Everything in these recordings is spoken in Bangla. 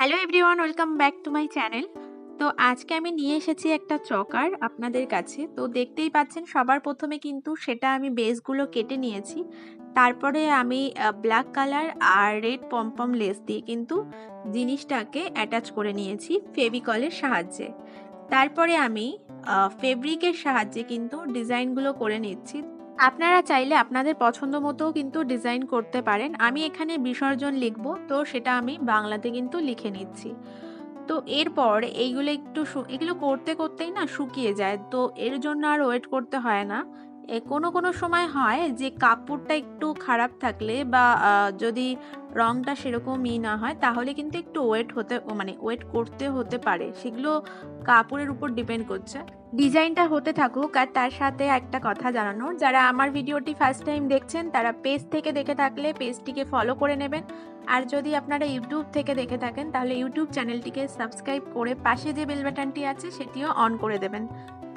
Hello everyone, welcome back to my channel. তো আজকে আমি নিয়ে এসেছি একটা চকার আপনাদের কাছে। তো দেখতেই পাচ্ছেন সবার প্রথমে কিন্তু সেটা আমি বেসগুলো কেটে নিয়েছি। তারপরে আমি ব্ল্যাক কালার আর রেড পমপম লেস দিয়ে কিন্তু জিনিসটাকে অ্যাটাচ করে নিয়েছি ফেভিকলের সাহায্যে। তারপরে আমি ফেব্রিকের সাহায্যে কিন্তু ডিজাইনগুলো করে নিচ্ছি। আপনারা চাইলে আপনাদের পছন্দ মতো কিন্তু ডিজাইন করতে পারেন। আমি এখানে বিসর্জন লিখব, তো সেটা আমি বাংলাতে কিন্তু লিখে নিচ্ছি। তো এরপর এগুলো করতে করতেই না শুকিয়ে যায়, তো এর জন্য আর ওয়েট করতে হয় না। কোনো সময় হয় যে কাপড়টা একটু খারাপ থাকলে বা যদি রংটা সেরকমই না হয়, তাহলে কিন্তু একটু ওয়েট করতে হতে পারে। সেগুলো কাপড়ের উপর ডিপেন্ড করছে। ডিজাইনটা হতে থাকুক, আর তার সাথে একটা কথা জানানোর, যারা আমার ভিডিওটি ফার্স্ট টাইম দেখছেন তারা পেজ থেকে দেখে থাকলে পেজটিকে ফলো করে নেবেন। আর যদি আপনারা ইউটিউব থেকে দেখে থাকেন তাহলে ইউটিউব চ্যানেলটিকে সাবস্ক্রাইব করে পাশে যে বেল বাটনটি আছে সেটিও অন করে দেবেন।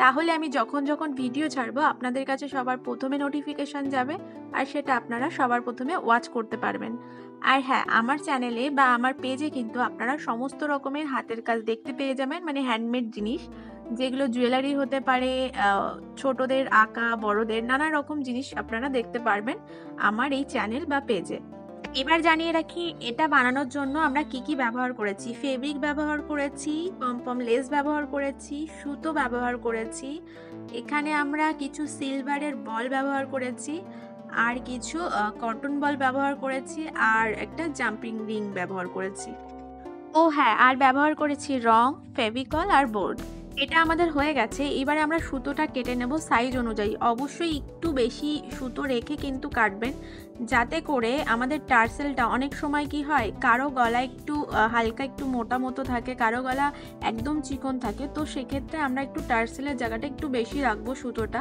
তাহলে আমি যখন ভিডিও ছাড়বো আপনাদের কাছে সবার প্রথমে নোটিফিকেশন যাবে, আর সেটা আপনারা সবার প্রথমে ওয়াচ করতে পারবেন। আর হ্যাঁ, আমার চ্যানেলে বা আমার পেজে কিন্তু আপনারা সমস্ত রকমের হাতের কাজ দেখতে পেয়ে যাবেন, মানে হ্যান্ডমেড জিনিস, যেগুলো জুয়েলারি হতে পারে, ছোটদের আঁকা, বড়দের নানা রকম জিনিস আপনারা দেখতে পারবেন আমার এই চ্যানেল বা পেজে। এবার জানিয়ে রাখি, এটা বানানোর জন্য আমরা কি ব্যবহার করেছি। ফেব্রিক ব্যবহার করেছি, পমপম লেস ব্যবহার করেছি, সুতো ব্যবহার করেছি, এখানে আমরা কিছু সিলভারের বল ব্যবহার করেছি, আর কিছু কটন বল ব্যবহার করেছি, আর একটা জাম্পিং রিং ব্যবহার করেছি। ও হ্যাঁ, আর ব্যবহার করেছি রং, ফেভিকল আর বোর্ড। এটা আমাদের হয়ে গেছে। এবারে আমরা সুতোটা কেটে নেব সাইজ অনুযায়ী। অবশ্যই একটু বেশি সুতো রেখে কিন্তু কাটবেন, যাতে করে আমাদের টার্সেলটা, অনেক সময় কি হয় কারো গলা একটু হালকা একটু মোটা মতো থাকে, কারো গলা একদম চিকন থাকে, তো সেক্ষেত্রে আমরা একটু টার্সেলের জায়গাটা একটু বেশি রাখবো সুতোটা।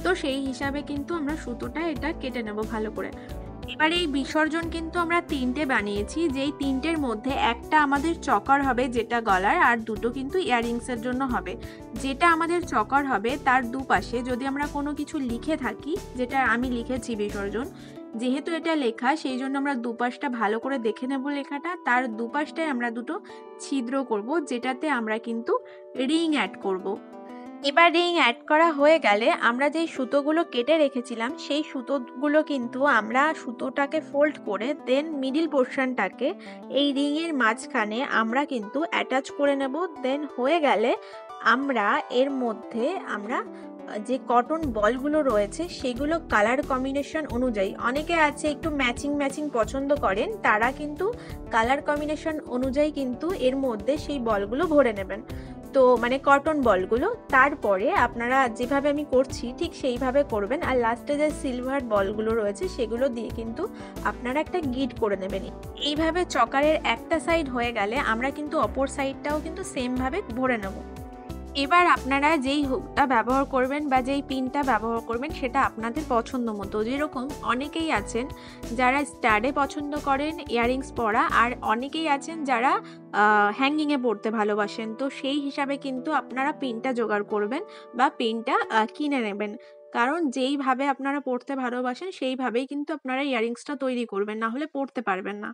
তো সেই হিসাবে কিন্তু আমরা সুতোটা এটা কেটে নেব ভালো করে। এবার এই বিসর্জন কিন্তু আমরা তিনটে বানিয়েছি, যেই তিনটের মধ্যে একটা আমাদের চকার হবে যেটা গলার, আর দুটো কিন্তু ইয়াররিংসের জন্য হবে। যেটা আমাদের চকার হবে তার দুপাশে যদি আমরা কোনো কিছু লিখে থাকি, যেটা আমি লিখেছি বিসর্জন, যেহেতু এটা লেখা সেই জন্য আমরা দুপাশটা ভালো করে দেখে নেব লেখাটা। তার দুপাশটায় আমরা দুটো ছিদ্র করব, যেটাতে আমরা কিন্তু রিং অ্যাড করব। এবার রিং অ্যাড করা হয়ে গেলে আমরা যেই সুতোগুলো কেটে রেখেছিলাম সেই সুতোগুলো কিন্তু আমরা সুতোটাকে ফোল্ড করে দেন মিডিল পোর্শনটাকে এই রিংয়ের মাঝখানে আমরা কিন্তু অ্যাটাচ করে নেব। দেন হয়ে গেলে আমরা এর মধ্যে যে কটন বলগুলো রয়েছে সেগুলো কালার কম্বিনেশন অনুযায়ী, অনেকে আছে একটু ম্যাচিং পছন্দ করেন, তারা কিন্তু কালার কম্বিনেশন অনুযায়ী কিন্তু এর মধ্যে সেই বলগুলো ভরে নেবেন। তো মানে কটন বলগুলো, তারপরে আপনারা যেভাবে আমি করছি ঠিক সেইভাবে করবেন। আর লাস্টে যে সিলভার বলগুলো রয়েছে সেগুলো দিয়ে কিন্তু আপনারা একটা গিট করে নেবেন। এইভাবে চকারের একটা সাইড হয়ে গেলে আমরা কিন্তু অপর সাইডটাও কিন্তু সেমভাবে ভরে নেব। এবার আপনারা যেই হুকটা ব্যবহার করবেন বা যেই পিনটা ব্যবহার করবেন সেটা আপনাদের পছন্দ মতো। যেরকম অনেকেই আছেন যারা স্টাডে পছন্দ করেন ইয়াররিংস পরা, আর অনেকেই আছেন যারা হ্যাঙ্গিংয়ে পরতে ভালোবাসেন, তো সেই হিসাবে কিন্তু আপনারা পিনটা জোগাড় করবেন বা পিনটা কিনে নেবেন। কারণ যেইভাবে আপনারা পরতে ভালোবাসেন সেইভাবেই কিন্তু আপনারা ইয়াররিংসটা তৈরি করবেন, না হলে পরতে পারবেন না।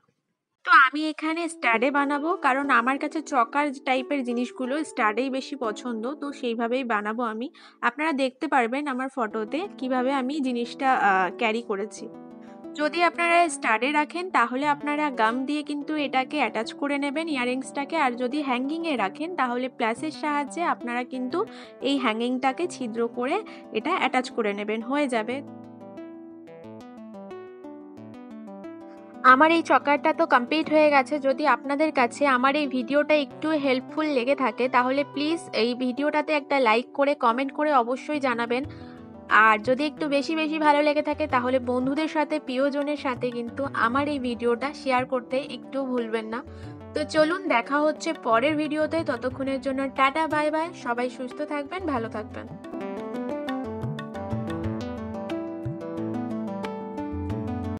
তো আমি এখানে স্টাডে বানাবো, কারণ আমার কাছে চকার টাইপের জিনিসগুলো স্টাডেই বেশি পছন্দ, তো সেইভাবেই বানাবো আমি। আপনারা দেখতে পারবেন আমার ফটোতে কিভাবে আমি জিনিসটা ক্যারি করেছি। যদি আপনারা স্টাডে রাখেন তাহলে আপনারা গাম দিয়ে কিন্তু এটাকে অ্যাটাচ করে নেবেন ইয়াররিংসটাকে, আর যদি হ্যাঙ্গিংয়ে রাখেন তাহলে প্লাসের সাহায্যে আপনারা কিন্তু এই হ্যাঙ্গিংটাকে ছিদ্র করে এটা অ্যাটাচ করে নেবেন, হয়ে যাবে। আমার এই চকারটা তো কমপ্লিট হয়ে গেছে। যদি আপনাদের কাছে আমার এই ভিডিওটা একটু হেল্পফুল লেগে থাকে তাহলে প্লিজ এই ভিডিওটাতে একটা লাইক করে কমেন্ট করে অবশ্যই জানাবেন। আর যদি একটু বেশি ভালো লেগে থাকে তাহলে বন্ধুদের সাথে, প্রিয়জনের সাথে কিন্তু আমার এই ভিডিওটা শেয়ার করতে একটু ভুলবেন না। তো চলুন, দেখা হচ্ছে পরের ভিডিওতে। ততক্ষণের জন্য টাটা, বাই বাই। সবাই সুস্থ থাকবেন, ভালো থাকবেন।